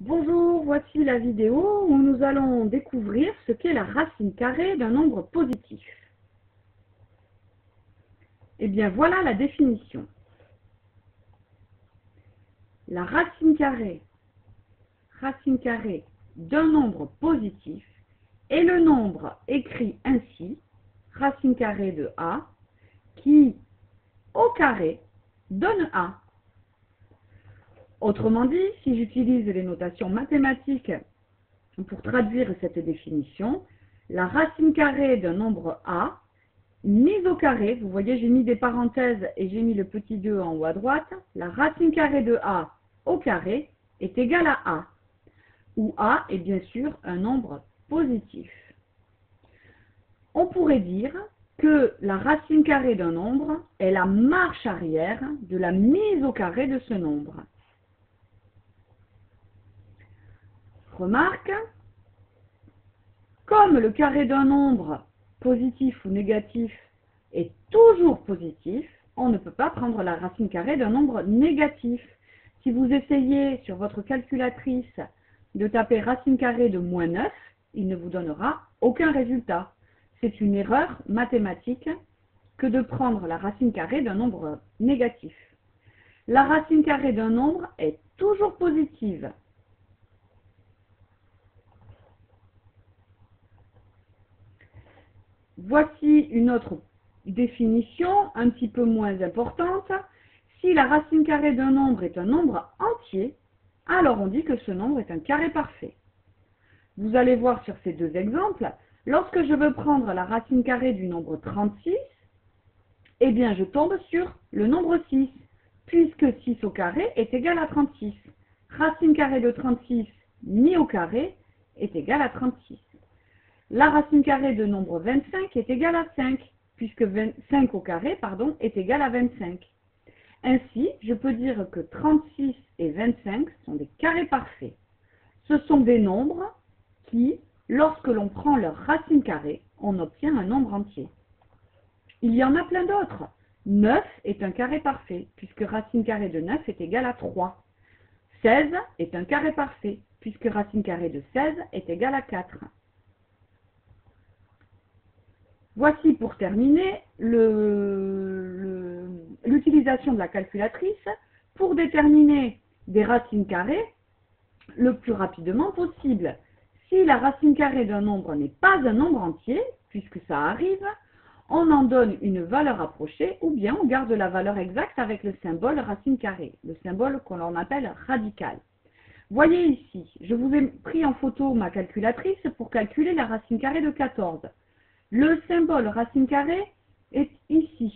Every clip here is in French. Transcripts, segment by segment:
Bonjour, voici la vidéo où nous allons découvrir ce qu'est la racine carrée d'un nombre positif. Eh bien, voilà la définition. La racine carrée d'un nombre positif est le nombre écrit ainsi, racine carrée de A, qui, au carré, donne A. Autrement dit, si j'utilise les notations mathématiques pour traduire cette définition, la racine carrée d'un nombre A mise au carré, vous voyez j'ai mis des parenthèses et j'ai mis le petit 2 en haut à droite, la racine carrée de A au carré est égale à A, où A est bien sûr un nombre positif. On pourrait dire que la racine carrée d'un nombre est la marche arrière de la mise au carré de ce nombre. Remarque, comme le carré d'un nombre positif ou négatif est toujours positif, on ne peut pas prendre la racine carrée d'un nombre négatif. Si vous essayez sur votre calculatrice de taper racine carrée de moins 9, il ne vous donnera aucun résultat. C'est une erreur mathématique que de prendre la racine carrée d'un nombre négatif. La racine carrée d'un nombre est toujours positive. Voici une autre définition un petit peu moins importante. Si la racine carrée d'un nombre est un nombre entier, alors on dit que ce nombre est un carré parfait. Vous allez voir sur ces deux exemples, lorsque je veux prendre la racine carrée du nombre 36, eh bien je tombe sur le nombre 6, puisque 6 au carré est égal à 36. Racine carrée de 36 mis au carré est égal à 36. La racine carrée de nombre 25 est égale à 5, puisque 5 au carré est égal à 25. Ainsi, je peux dire que 36 et 25 sont des carrés parfaits. Ce sont des nombres qui, lorsque l'on prend leur racine carrée, on obtient un nombre entier. Il y en a plein d'autres. 9 est un carré parfait, puisque racine carrée de 9 est égale à 3. 16 est un carré parfait, puisque racine carrée de 16 est égale à 4. Voici pour terminer l'utilisation de la calculatrice pour déterminer des racines carrées le plus rapidement possible. Si la racine carrée d'un nombre n'est pas un nombre entier, puisque ça arrive, on en donne une valeur approchée ou bien on garde la valeur exacte avec le symbole racine carrée, le symbole qu'on appelle radical. Voyez ici, je vous ai pris en photo ma calculatrice pour calculer la racine carrée de 14. Le symbole racine carrée est ici.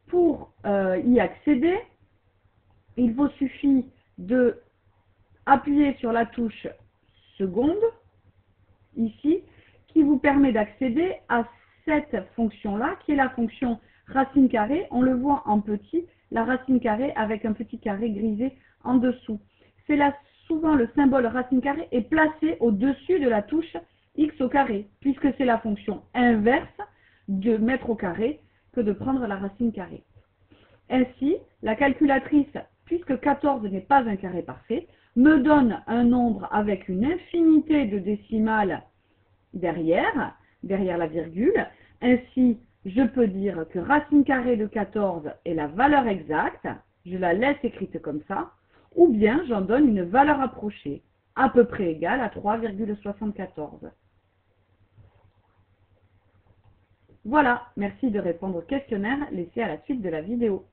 Pour y accéder, il vous suffit de appuyer sur la touche seconde, ici, qui vous permet d'accéder à cette fonction-là, qui est la fonction racine carrée. On le voit en petit, la racine carrée avec un petit carré grisé en dessous. C'est là souvent le symbole racine carrée est placé au-dessus de la touche x au carré, puisque c'est la fonction inverse de mettre au carré que de prendre la racine carrée. Ainsi, la calculatrice, puisque 14 n'est pas un carré parfait, me donne un nombre avec une infinité de décimales derrière la virgule. Ainsi, je peux dire que racine carrée de 14 est la valeur exacte, je la laisse écrite comme ça, ou bien j'en donne une valeur approchée, à peu près égale à 3,74. Voilà, merci de répondre au questionnaire laissé à la suite de la vidéo.